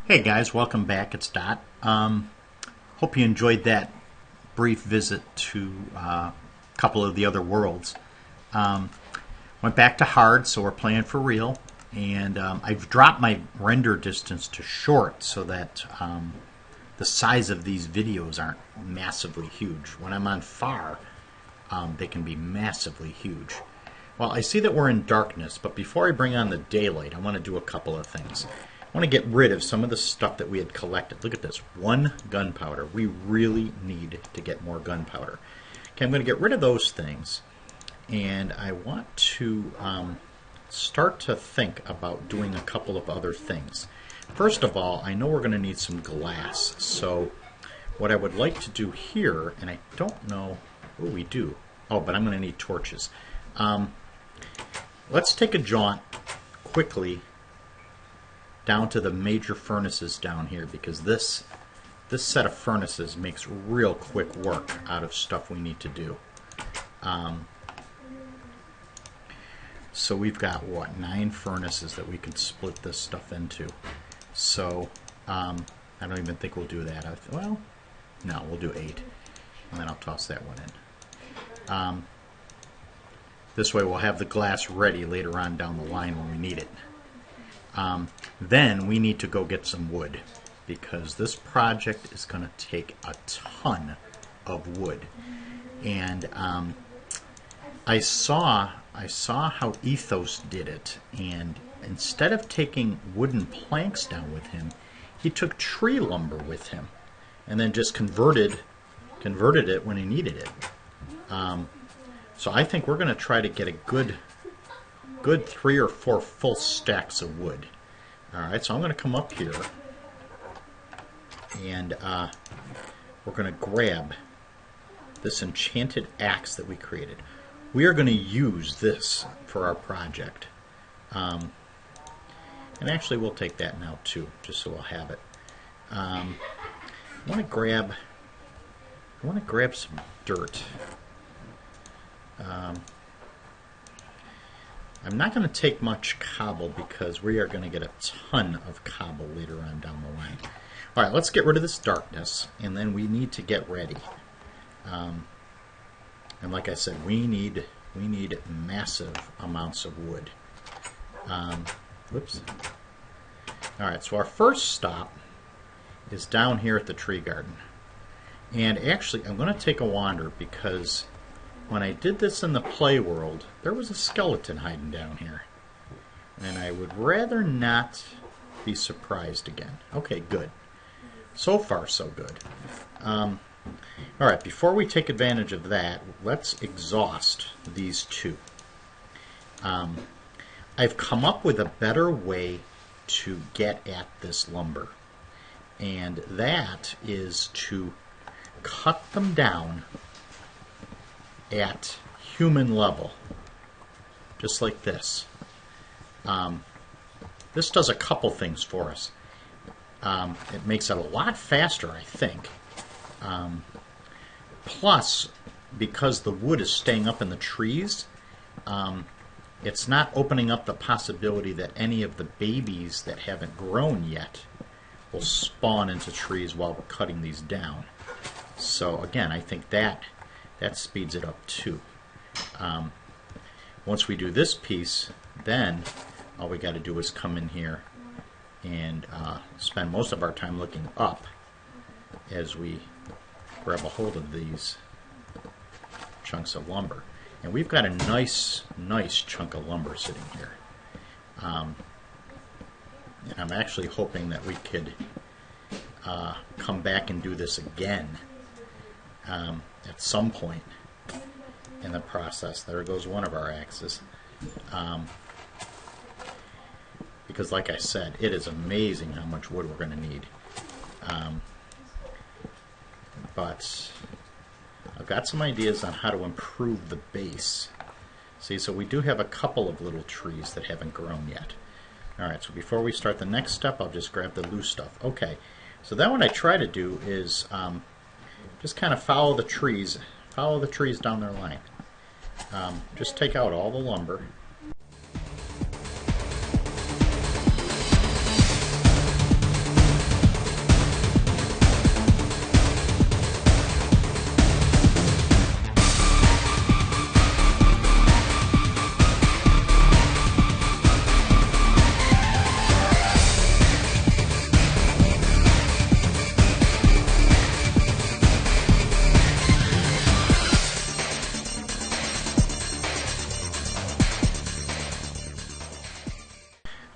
Hey guys, welcome back. It's Dot. Hope you enjoyed that brief visit to a couple of the other worlds. Um, Went back to hard, so we're playing for real. And I've dropped my render distance to short so that the size of these videos aren't massively huge. When I'm on far, they can be massively huge. Well, I see that we're in darkness, but before I bring on the daylight, I want to do a couple of things. I want to get rid of some of the stuff that we had collected. Look at this, 1 gunpowder. We really need to get more gunpowder. Okay, I'm going to get rid of those things, and I want to start to think about doing a couple of other things. First of all, I know we're going to need some glass, so what I would like to do here, and I don't know, oh, we do. Oh, but I'm going to need torches. Let's take a jaunt quickly down to the major furnaces down here, because this set of furnaces makes real quick work out of stuff we need to do. So we've got, what, 9 furnaces that we could split this stuff into. So I don't even think we'll do that. Well, no, we'll do 8, and then I'll toss that one in. This way we'll have the glass ready later on down the line when we need it. Then we need to go get some wood, because this project is going to take a ton of wood. And I saw how Ethos did it, and instead of taking wooden planks down with him, he took tree lumber with him, and then just converted it when he needed it. So I think we're going to try to get a good 3 or 4 full stacks of wood. Alright, so I'm going to come up here, and we're going to grab this enchanted axe that we created. We are going to use this for our project. And actually we'll take that now too, just so we'll have it. I want to grab some dirt. I'm not going to take much cobble because we are going to get a ton of cobble later on down the line. Alright, let's get rid of this darkness, and then we need to get ready. And like I said, we need massive amounts of wood. Whoops. Alright, so our first stop is down here at the tree garden. And actually, I'm going to take a wander, because when I did this in the play world, there was a skeleton hiding down here. And I would rather not be surprised again. Okay, good. So far, so good. Alright, before we take advantage of that, let's exhaust these 2. I've come up with a better way to get at this lumber. And that is to cut them down at human level, just like this. This does a couple things for us. It makes it a lot faster, I think. Plus, because the wood is staying up in the trees, it's not opening up the possibility that any of the babies that haven't grown yet will spawn into trees while we're cutting these down. So again, I think that speeds it up too. Once we do this piece, then all we got to do is come in here and spend most of our time looking up as we grab a hold of these chunks of lumber. And we've got a nice chunk of lumber sitting here. And I'm actually hoping that we could come back and do this again at some point in the process. There goes one of our axes. Because like I said, it is amazing how much wood we're going to need. But I've got some ideas on how to improve the base. See, so we do have a couple of little trees that haven't grown yet. Alright, so before we start the next step, I'll just grab the loose stuff. Okay, so then what I try to do is just kind of follow the trees down their line. Just take out all the lumber.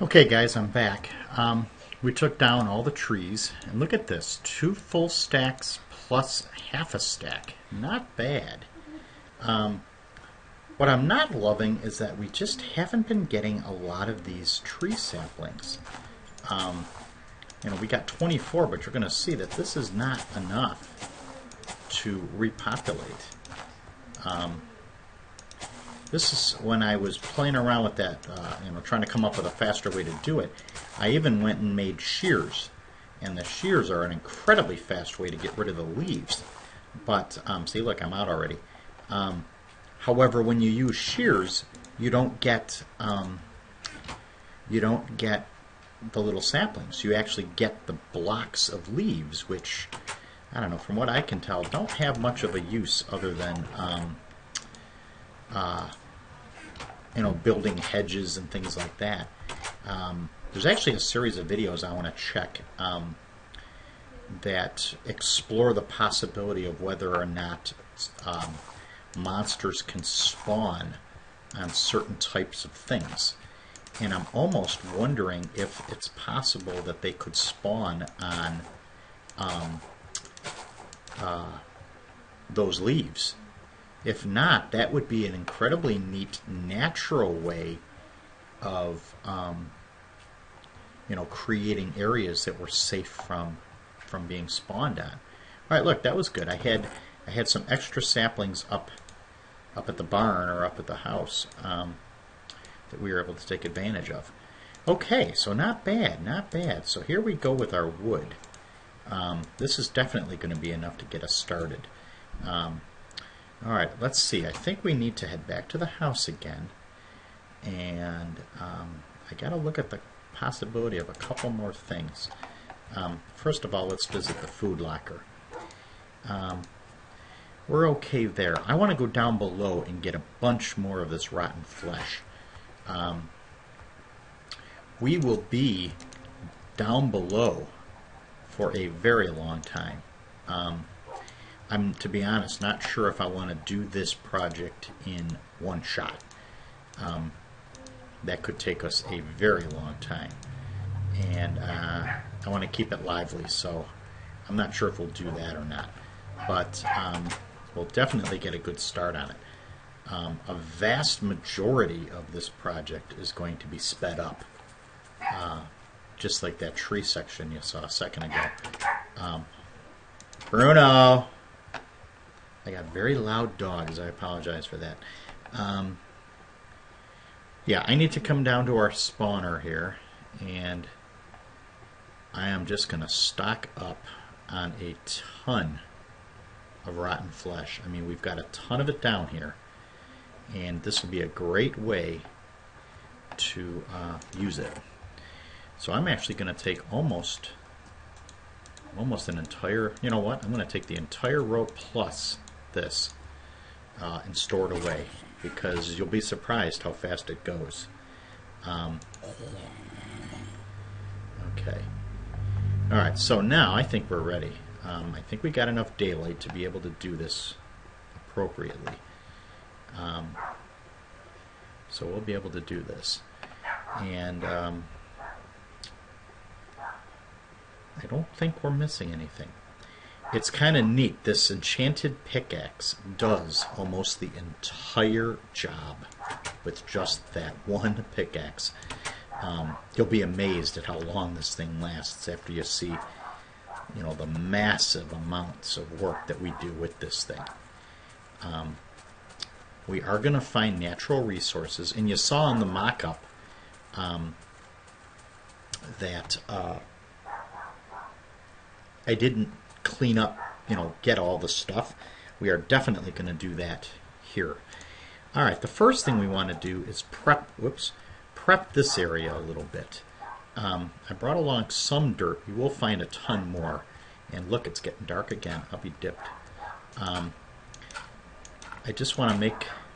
Okay, guys, I'm back. We took down all the trees, and look at this, 2 full stacks plus half a stack. Not bad. What I'm not loving is that we just haven't been getting a lot of these tree saplings. We got 24, but you're going to see that this is not enough to repopulate. This is when I was playing around with that, trying to come up with a faster way to do it. I even went and made shears, and the shears are an incredibly fast way to get rid of the leaves. But see, look, I'm out already. However, when you use shears, you don't get the little saplings. You actually get the blocks of leaves, which I don't know. From what I can tell, don't have much of a use other than building hedges and things like that. There's actually a series of videos I want to check that explore the possibility of whether or not monsters can spawn on certain types of things. And I'm almost wondering if it's possible that they could spawn on those leaves. If not, that would be an incredibly neat natural way of creating areas that were safe from being spawned on. All right, look, that was good. I had some extra saplings up at the barn or up at the house that we were able to take advantage of. Okay, so not bad, not bad. So here we go with our wood. This is definitely going to be enough to get us started. All right, let's see. I think we need to head back to the house again, and I got to look at the possibility of a couple more things. First of all, let's visit the food locker. We're okay there. I want to go down below and get a bunch more of this rotten flesh. We will be down below for a very long time. I'm, to be honest, not sure if I want to do this project in one shot. That could take us a very long time. And I want to keep it lively, so I'm not sure if we'll do that or not. But we'll definitely get a good start on it. A vast majority of this project is going to be sped up, just like that tree section you saw a second ago. Bruno! I got very loud dogs. I apologize for that. Yeah, I need to come down to our spawner here, and I am just going to stock up on a ton of rotten flesh. I mean, we've got a ton of it down here, and this would be a great way to use it. So I'm actually going to take almost an entire, you know what, I'm going to take the entire row plus this and store it away, because you'll be surprised how fast it goes. Okay. Alright, so now I think we're ready. I think we got enough daylight to be able to do this appropriately. So we'll be able to do this. And I don't think we're missing anything. It's kind of neat. This enchanted pickaxe does almost the entire job with just that one pickaxe. You'll be amazed at how long this thing lasts after you see, the massive amounts of work that we do with this thing. We are going to find natural resources, and you saw in the mock-up that I didn't clean up, get all the stuff. We are definitely going to do that here. All right, the first thing we want to do is prep this area a little bit. I brought along some dirt. We will find a ton more. And look, it's getting dark again. I'll be dipped. I just want to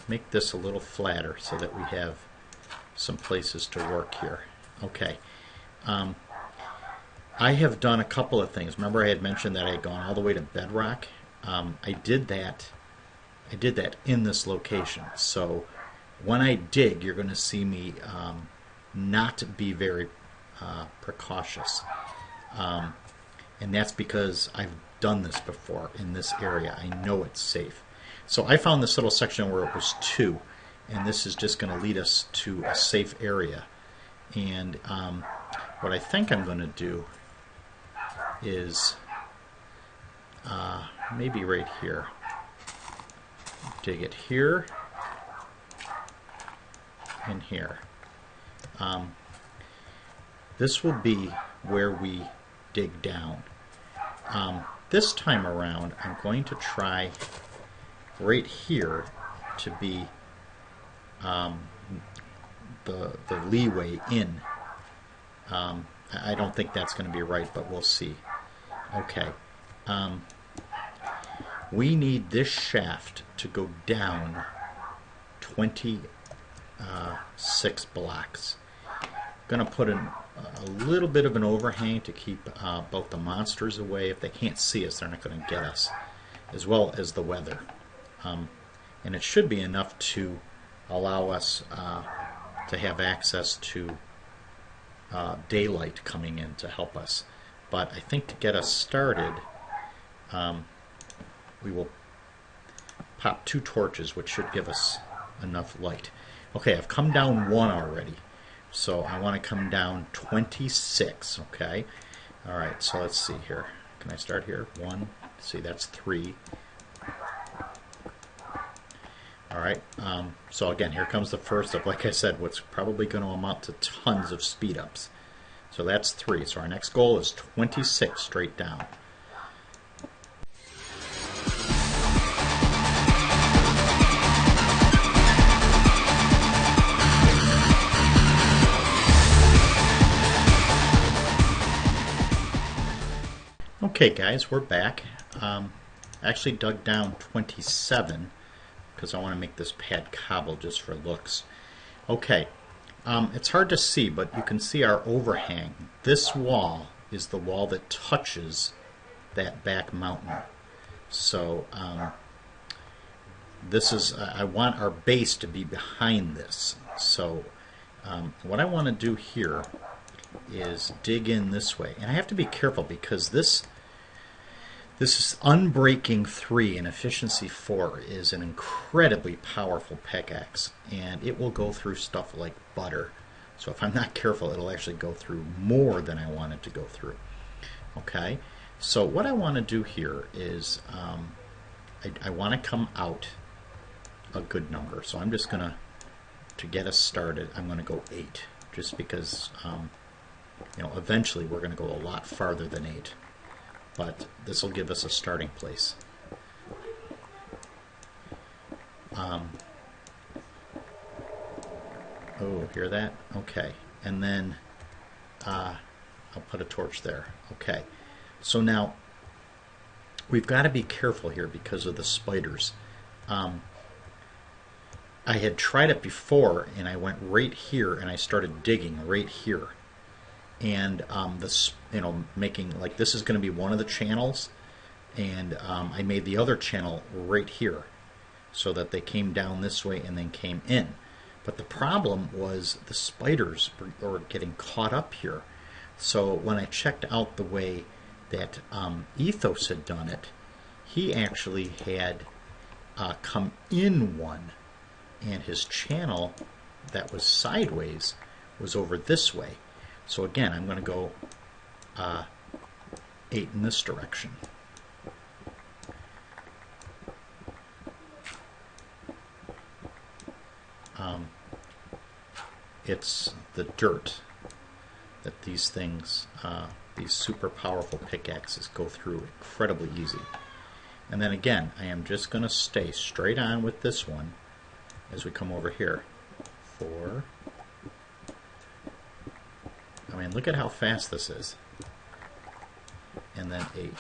make this a little flatter so that we have some places to work here. Okay. I have done a couple of things. Remember I had mentioned that I had gone all the way to bedrock? I did that in this location. So when I dig, you're going to see me not be very precautious. And that's because I've done this before in this area. I know it's safe. So I found this little section where it was 2, and this is just going to lead us to a safe area. And what I think I'm going to do is maybe right here. Dig it here and here. This will be where we dig down. This time around, I'm going to try right here to be the leeway in. I don't think that's going to be right, but we'll see. Okay. We need this shaft to go down 26 blocks. I'm going to put in a little bit of an overhang to keep both the monsters away. If they can't see us, they're not going to get us, as well as the weather. And it should be enough to allow us to have access to daylight coming in to help us. But I think to get us started, we will pop 2 torches, which should give us enough light. Okay, I've come down 1 already, so I want to come down 26. Okay, all right. So let's see here. Can I start here? 1. See, that's 3. All right. So again, here comes the first of, like I said, what's probably going to amount to tons of speed ups. So that's 3. So our next goal is 26 straight down. Okay, guys, we're back. I actually dug down 27 because I want to make this pad cobble just for looks. Okay, it's hard to see, but you can see our overhang. This wall is the wall that touches that back mountain. So this is, I want our base to be behind this. So what I want to do here is dig in this way. And I have to be careful because this is Unbreaking 3 and Efficiency 4 is an incredibly powerful pickaxe, and it will go through stuff like butter. So if I'm not careful, it'll actually go through more than I want it to go through. Okay, so what I want to do here is I want to come out a good number. So I'm just going to get us started, I'm going to go 8, just because you know, eventually we're going to go a lot farther than 8. But this will give us a starting place. Oh, hear that? Okay. And then I'll put a torch there. Okay. So now we've got to be careful here because of the spiders. I had tried it before, and I went right here, and I started digging right here. And this, you know, making, like, this is going to be one of the channels, and I made the other channel right here so that they came down this way and then came in. But the problem was the spiders were getting caught up here. So when I checked out the way that Ethos had done it, he actually had come in one, and his channel that was sideways was over this way. So again, I'm going to go 8 in this direction. It's the dirt that these things, these super powerful pickaxes go through incredibly easy. And then again, I am just going to stay straight on with this one as we come over here. 4. I mean, look at how fast this is. And then 8.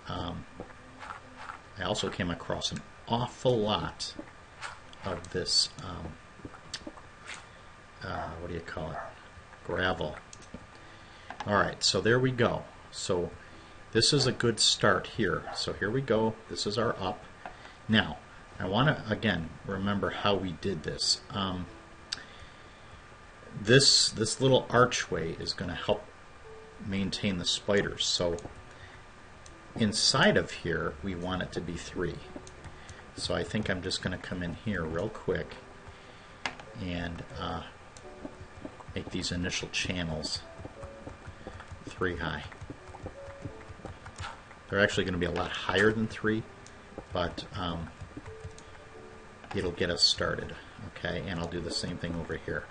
I also came across an awful lot of this, what do you call it? Gravel. Alright, so there we go. So this is a good start here. So here we go. This is our up. Now, I want to, again, remember how we did this. this little archway is going to help maintain the spiders. So inside of here, we want it to be 3. So I think I'm just going to come in here real quick and make these initial channels 3 high. They're actually going to be a lot higher than 3, but it'll get us started. Okay, and I'll do the same thing over here.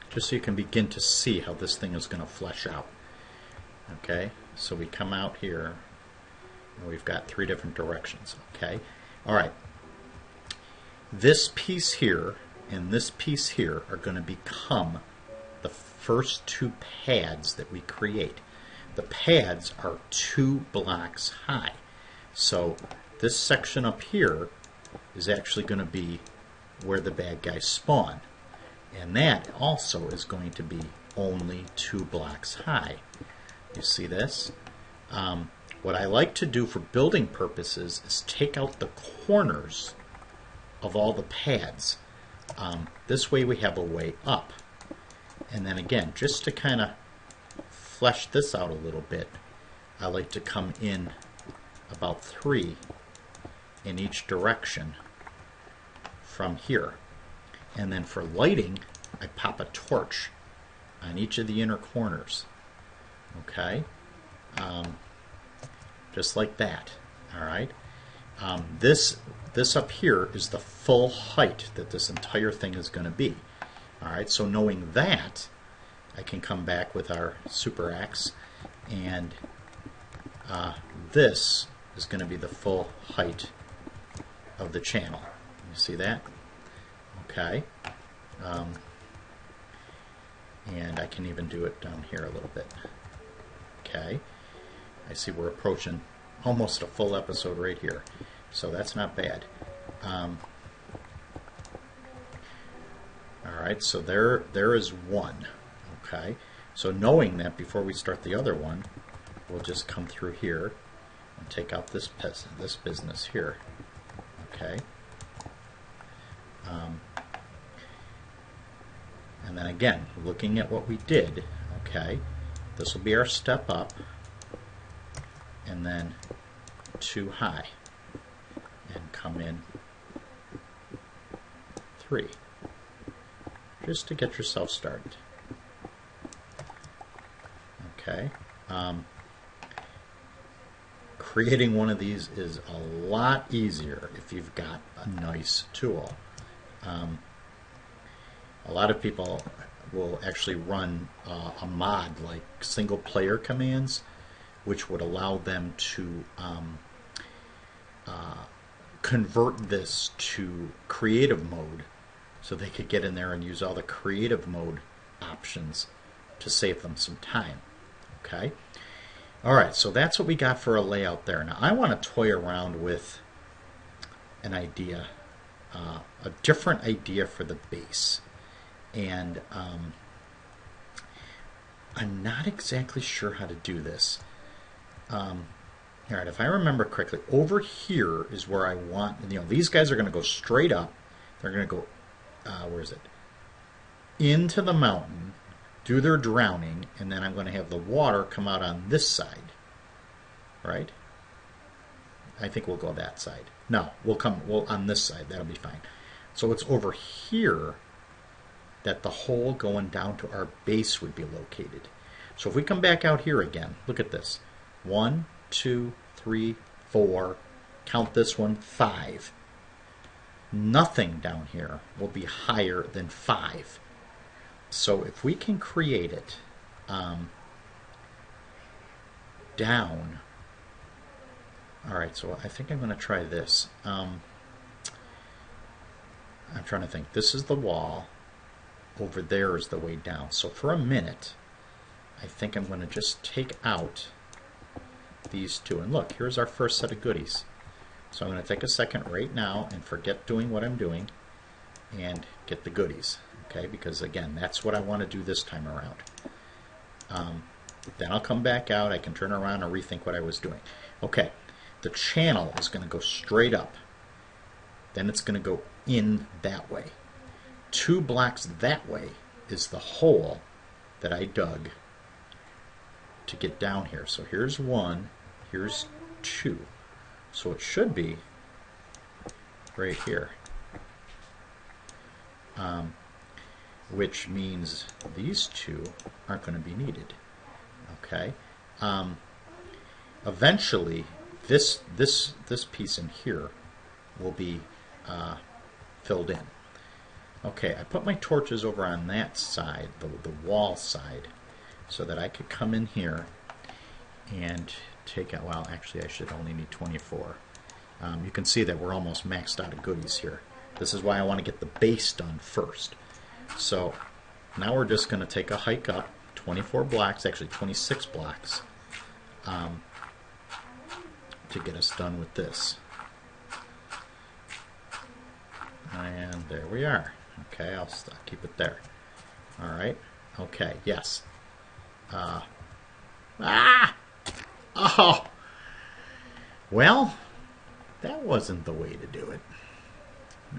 Just so you can begin to see how this thing is going to flesh out. Okay, so we come out here and we've got 3 different directions. Okay, all right. This piece here and this piece here are going to become the first 2 pads that we create. The pads are 2 blocks high. So this section up here is actually going to be where the bad guys spawn. And that also is going to be only 2 blocks high. You see this? What I like to do for building purposes is take out the corners of all the pads. This way we have a way up. And then again, just to kind of flesh this out a little bit, I like to come in about 3 in each direction from here. And then for lighting, I pop a torch on each of the inner corners. Okay? Just like that. Alright? This up here is the full height that this entire thing is going to be. Alright, so knowing that, I can come back with our super axe, and this is going to be the full height of the channel. You see that? Okay. And I can even do it down here a little bit. Okay. I see we're approaching almost a full episode right here. So that's not bad. Alright, so there is 1. Okay. So knowing that, before we start the other one, we'll just come through here and take out this business here. Okay. And then again, looking at what we did, okay, this will be our step up, and then 2 high, and come in 3, just to get yourself started. Okay. Creating one of these is a lot easier if you've got a nice tool. A lot of people will actually run a mod like single player commands, which would allow them to convert this to creative mode, so they could get in there and use all the creative mode options to save them some time. Okay. Alright, so that's what we got for a layout there. Now I want to toy around with an idea, a different idea for the base. And I'm not exactly sure how to do this. Alright, if I remember correctly, over here is where I want, these guys are going to go straight up. They're going to go, where is it? Into the mountain, do their drowning, and then I'm going to have the water come out on this side. Right? I think we'll go that side. No, we'll on this side. That'll be fine. So it's over here that the hole going down to our base would be located. So if we come back out here again, look at this. 1, 2, 3, 4, count this one, 5. Nothing down here will be higher than 5. So if we can create it down, alright, so I think I'm going to try this. I'm trying to think. This is the wall. Over there is the way down. So for a minute, I think I'm going to just take out these 2. And look, here's our first set of goodies. So I'm going to take a second right now and forget doing what I'm doing and get the goodies. Okay, because again, that's what I want to do this time around. Then I'll come back out. I can turn around and rethink what I was doing. Okay, the channel is going to go straight up. then it's going to go in that way. 2 blocks that way is the hole that I dug to get down here. So here's 1, here's 2. So it should be right here. Which means these 2 aren't going to be needed. Okay. Eventually, this piece in here will be filled in. Okay, I put my torches over on that side, the wall side, so that I could come in here and take out, well, actually I should only need 24. You can see that we're almost maxed out of goodies here. This is why I want to get the base done first. So now we're just going to take a hike up 24 blocks, actually 26 blocks, to get us done with this. And there we are. Okay, I'll keep it there. All right. Okay. Yes. Oh. Well, that wasn't the way to do it.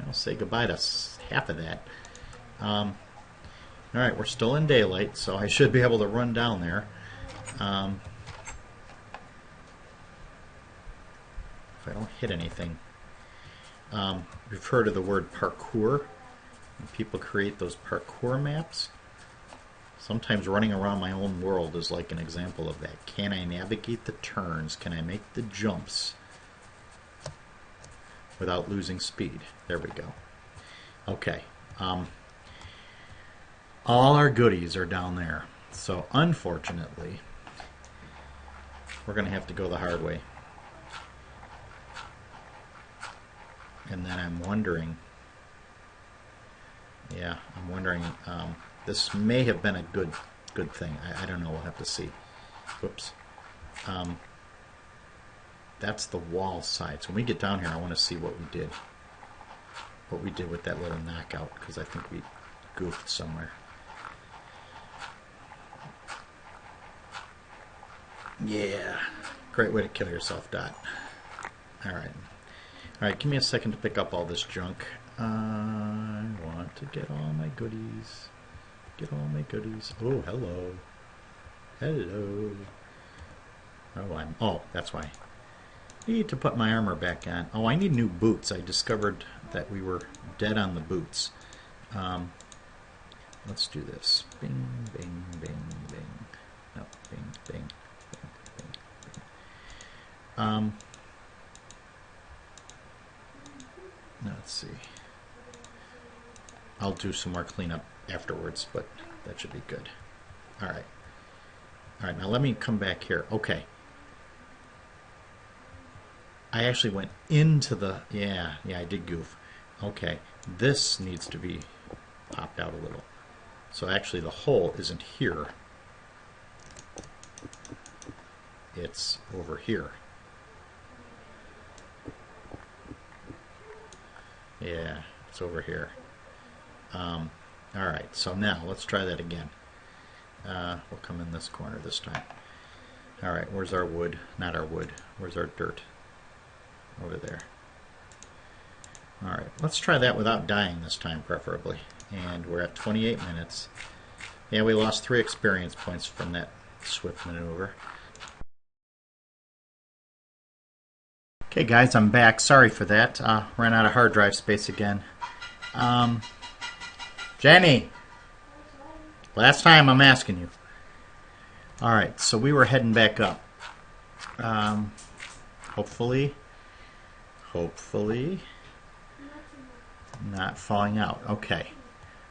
I'll say goodbye to half of that. All right, we're still in daylight, so I should be able to run down there. If I don't hit anything. We've heard of the word parkour. People create those parkour maps. Sometimes running around my own world is like an example of that. Can I navigate the turns? Can I make the jumps without losing speed? There we go. Okay. All our goodies are down there. So unfortunately, we're going to have to go the hard way. And then I'm wondering, this may have been a good thing. I don't know. We'll have to see. Whoops. That's the wall side. So when we get down here, I want to see what we did. What we did with that little knockout, because I think we goofed somewhere. Yeah. Great way to kill yourself, Dot. Alright. Alright, give me a second to pick up all this junk. I want to get all my goodies. Get all my goodies. Oh, hello. Hello. Oh, that's why. I need to put my armor back on. Oh, I need new boots. I discovered that we were dead on the boots. Let's do this. Bing, bing, bing, bing. No, bing, bing, bing, bing, bing. Let's see. I'll do some more cleanup afterwards, but that should be good. Alright. Alright, now let me come back here. Okay. I actually went into the... Yeah, I did goof. Okay. This needs to be popped out a little. So actually the hole isn't here. It's over here. Yeah, it's over here. Alright, so now let's try that again. We'll come in this corner this time. Alright, where's our wood? Not our wood. Where's our dirt? Over there. Alright, let's try that without dying this time, preferably. And we're at 28 minutes. Yeah, we lost 3 experience points from that swift maneuver. Okay guys, I'm back. Sorry for that. Ran out of hard drive space again. Jenny! Last time I'm asking you. Alright, so we were heading back up. Hopefully not falling out. Okay.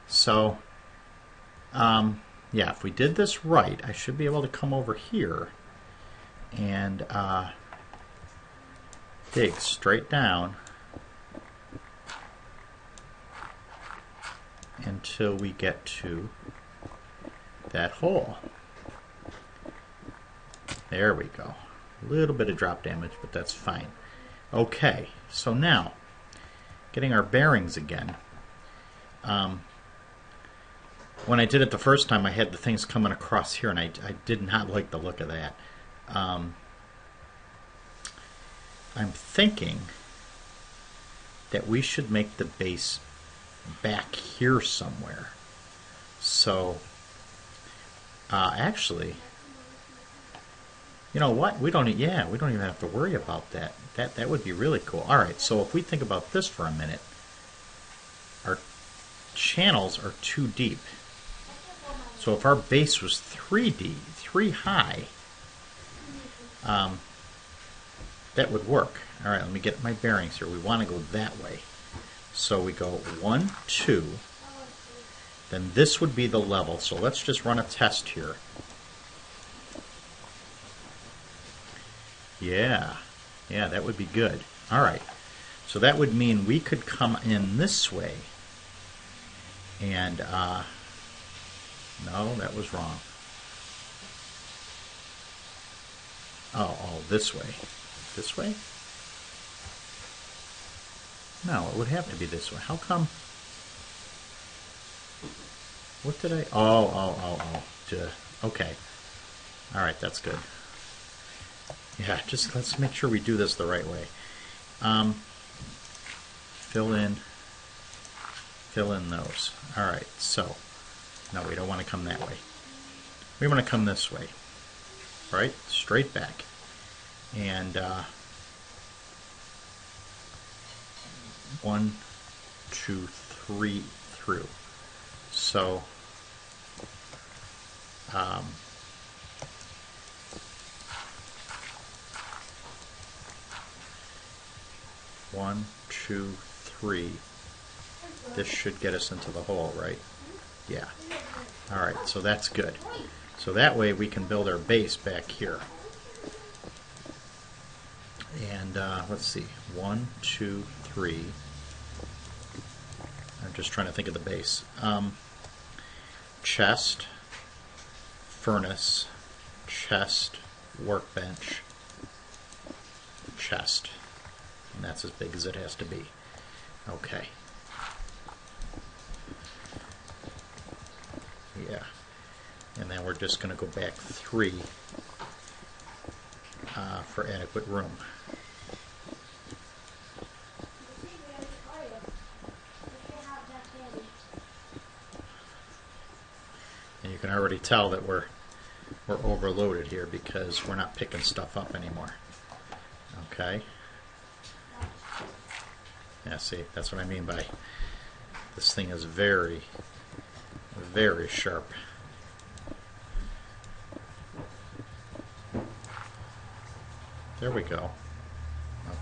So, yeah, if we did this right, I should be able to come over here and dig straight down until we get to that hole. There we go. A little bit of drop damage, but that's fine. Okay, so now, getting our bearings again. When I did it the first time, I had the things coming across here, and I did not like the look of that. I'm thinking that we should make the base back here somewhere. So, actually, you know what? We don't even have to worry about that. That would be really cool. All right, so if we think about this for a minute, our channels are too deep. So if our base was 3 high, that would work. All right, let me get my bearings here. We want to go that way. So we go 1, 2. Then this would be the level. So let's just run a test here. Yeah, that would be good. All right, so that would mean we could come in this way. And, no, that was wrong. Oh, this way. This way? No, it would have to be this way. How come? What did I... Oh. Okay. All right, that's good. Yeah, just let's make sure we do this the right way. Fill in those. All right, so... No, we don't want to come that way. We want to come this way. Right? Straight back. And 1, 2, 3 through. So 1, 2, 3. This should get us into the hole, right? Yeah. All right, so that's good. So that way we can build our base back here. And let's see, 1, 2, 3. I'm just trying to think of the base. Chest, furnace, chest, workbench, chest. And that's as big as it has to be. Okay. Yeah. And then we're just going to go back 3 for adequate room. And you can already tell that we're overloaded here because we're not picking stuff up anymore. Okay. Yeah, see, that's what I mean by this thing is very, very sharp. There we go.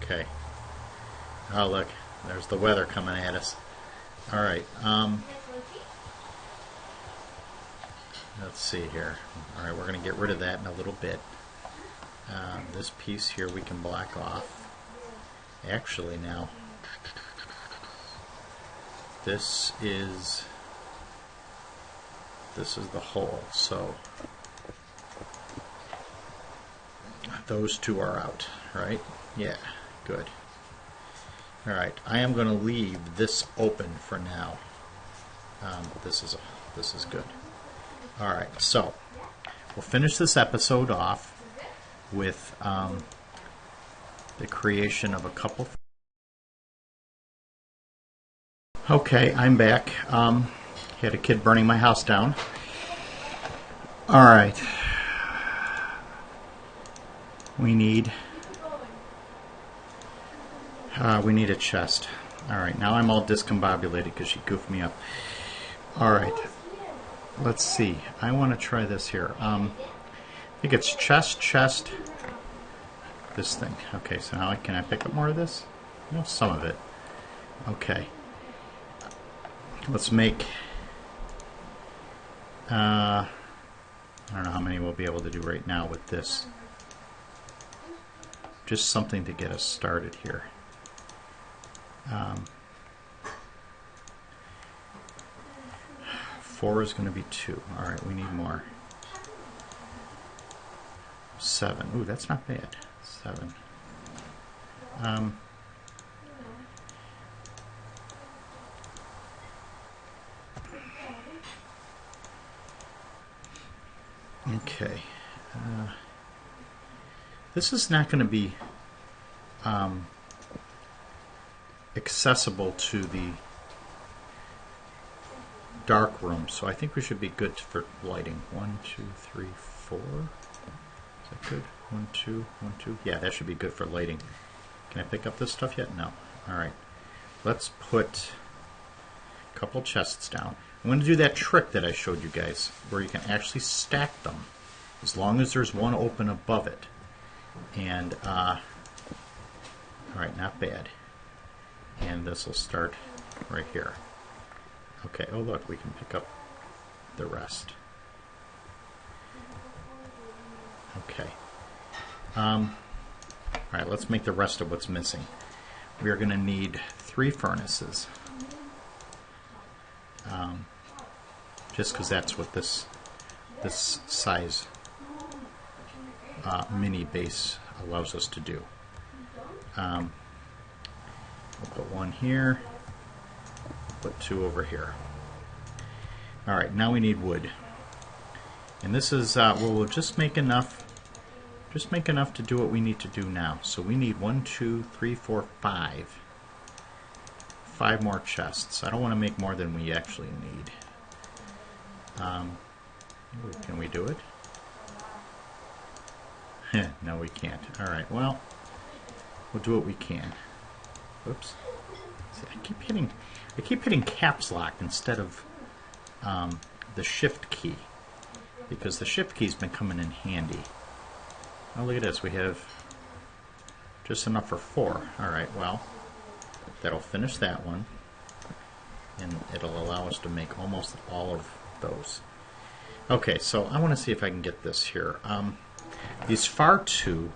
Okay. Oh, look, there's the weather coming at us. All right. Let's see here. All right, we're going to get rid of that in a little bit. This piece here we can block off. Actually, now, this is the hole. So those two are out, right? Yeah, good. All right, I am going to leave this open for now. This is good. All right, so we'll finish this episode off with the creation of a couple. Okay, I'm back. Had a kid burning my house down. All right. We need a chest. All right, now I'm all discombobulated because she goofed me up. All right, let's see. I want to try this here. I think it's chest, this thing. Okay, so now can I pick up more of this? No, some of it. Okay. Let's make, I don't know how many we'll be able to do right now with this. Just something to get us started here. 4 is going to be 2. All right, we need more. 7. Ooh, that's not bad. 7. Okay. This is not going to be accessible to the dark room, so I think we should be good for lighting. 1, 2, 3, 4. Is that good? 1, 2, 1, 2. Yeah, that should be good for lighting. Can I pick up this stuff yet? No. Alright. Let's put a couple chests down. I'm going to do that trick that I showed you guys, where you can actually stack them, as long as there's one open above it. And, alright, not bad. And this will start right here. Okay, oh look, we can pick up the rest. Okay. Alright, let's make the rest of what's missing. We are going to need 3 furnaces. Just because that's what this size mini base allows us to do. We'll put 1 here. Put 2 over here. Alright, now we need wood. And this is, well, we'll just make enough to do what we need to do now. So we need 1, 2, 3, 4, 5. 5 more chests. I don't want to make more than we actually need. Can we do it? No, we can't. Alright, well, we'll do what we can. Oops. See, I keep hitting caps lock instead of the shift key, because the shift key's been coming in handy. Oh, look at this. We have just enough for 4. Alright, well, that'll finish that one, and it'll allow us to make almost all of those. Okay, so I want to see if I can get this here. These far 2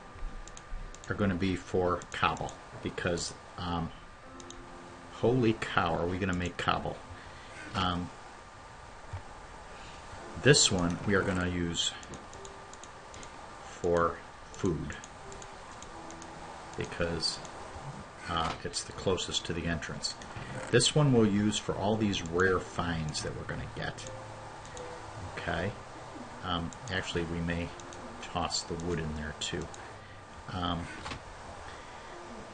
are going to be for cobble, because holy cow, are we going to make cobble. This one we are going to use for food, because it's the closest to the entrance. This one we'll use for all these rare finds that we're going to get. Okay. Actually, we may toss the wood in there too.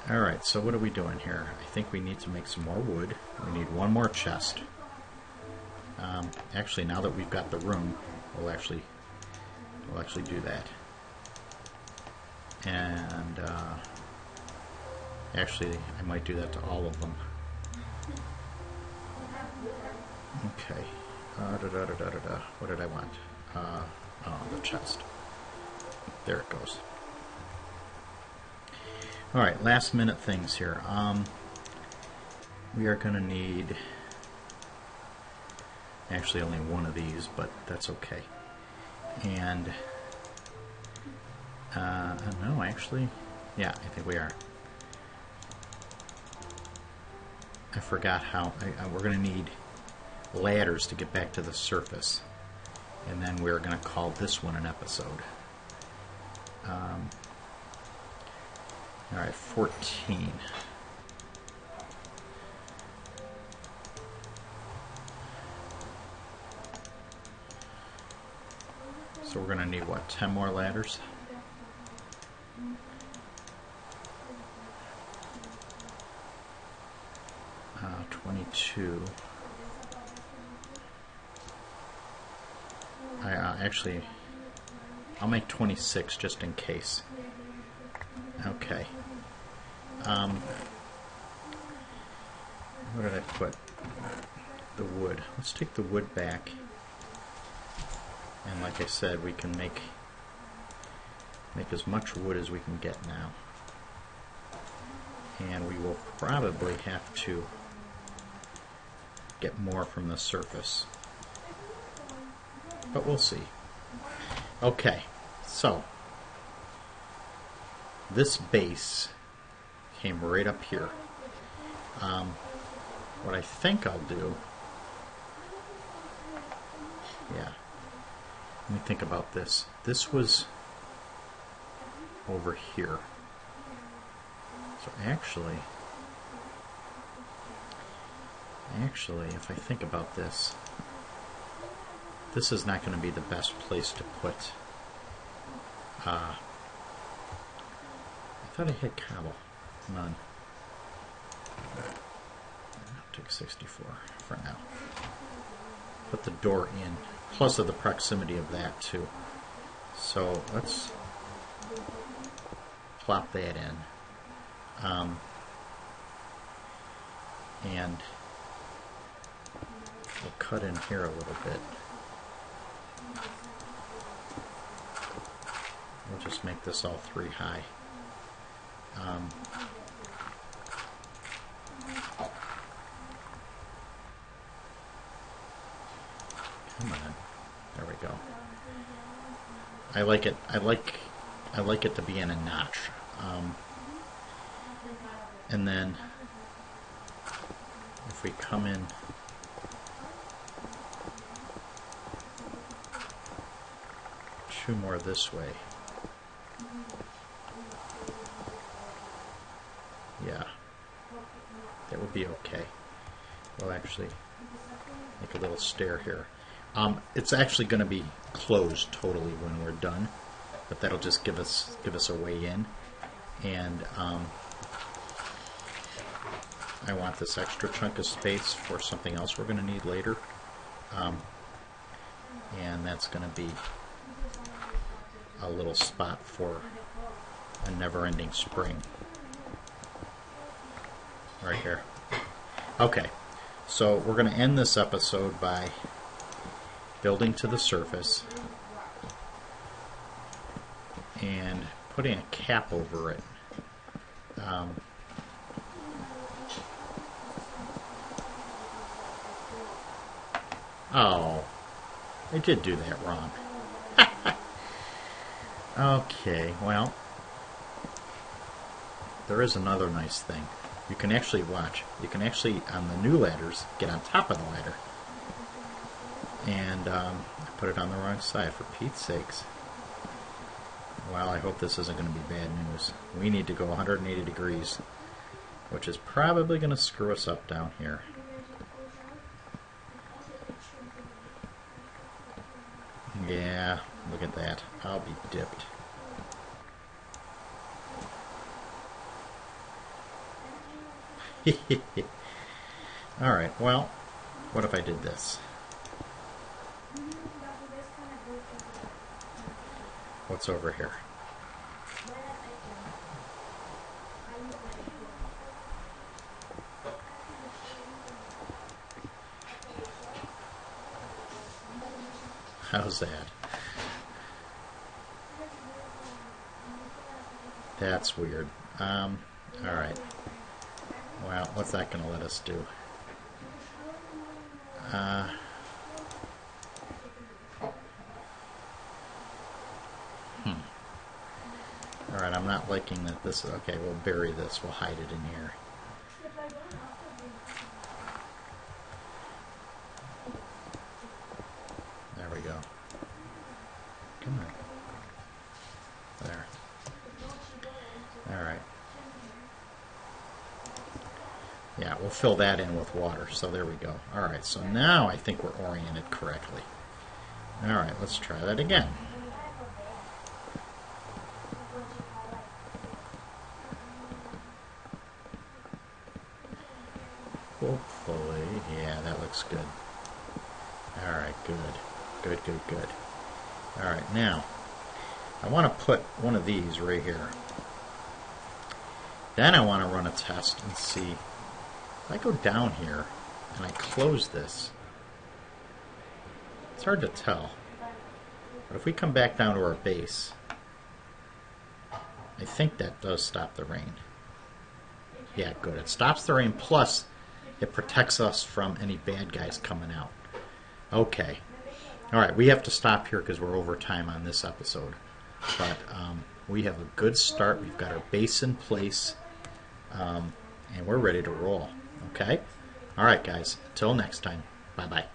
Alright, so what are we doing here? I think we need to make some more wood. We need 1 more chest. Actually, now that we've got the room, we'll actually do that. And actually, I might do that to all of them. Okay. What did I want? Oh, the chest. There it goes. Alright, last minute things here. We are going to need actually only 1 of these, but that's okay. And no, actually, yeah, I think we are. I forgot how we're going to need ladders to get back to the surface, and then we're going to call this one an episode. Alright, 14. So we're going to need, what, 10 more ladders? Uh, 22. Actually, I'll make 26 just in case. Okay. Where did I put the wood? Let's take the wood back. And like I said, we can make as much wood as we can get now. And we will probably have to get more from the surface. But we'll see. Okay, so this base came right up here. What I think I'll do, yeah, let me think about this. This was over here. So actually, if I think about this, this is not going to be the best place to put. I thought I had cobble. None. like 64 for now. Put the door in, plus of the proximity of that too. So let's plop that in. And we'll cut in here a little bit. We'll just make this all 3 high. Come on. There we go. I like it. I like it to be in a notch. And then if we come in two more this way. Yeah. That would be okay. We'll actually make a little stair here. It's actually going to be closed totally when we're done, but that'll just give us a way in. And I want this extra chunk of space for something else we're going to need later, and that's going to be a little spot for a never-ending spring right here. Okay, so we're going to end this episode by building to the surface and putting a cap over it. Oh, I did do that wrong. Okay, well, there is another nice thing. You can actually watch. You can actually, on the new ladders, get on top of the ladder. And I put it on the wrong side, for Pete's sakes. Well, I hope this isn't going to be bad news. We need to go 180 degrees, which is probably going to screw us up down here. Yeah, look at that. I'll be dipped. Alright, well, what if I did this? What's over here? How's that? That's weird. Alright. Well, what's that going to let us do? Alright, I'm not liking that this is... Okay, we'll bury this. We'll hide it in here. There we go. Come on. There. Alright. Yeah, we'll fill that in with water. So there we go. Alright, so now I think we're oriented correctly. Alright, let's try that again. Hopefully, yeah, that looks good. Alright, good. Good, good, good. Alright, now, I want to put one of these right here. Then I want to run a test and see, if I go down here and I close this, it's hard to tell, but if we come back down to our base, I think that does stop the rain. Yeah, good. It stops the rain, plus it protects us from any bad guys coming out. Okay. Alright, we have to stop here because we're over time on this episode. But we have a good start. We've got our base in place. And we're ready to roll. Okay? Alright, guys. Until next time. Bye-bye.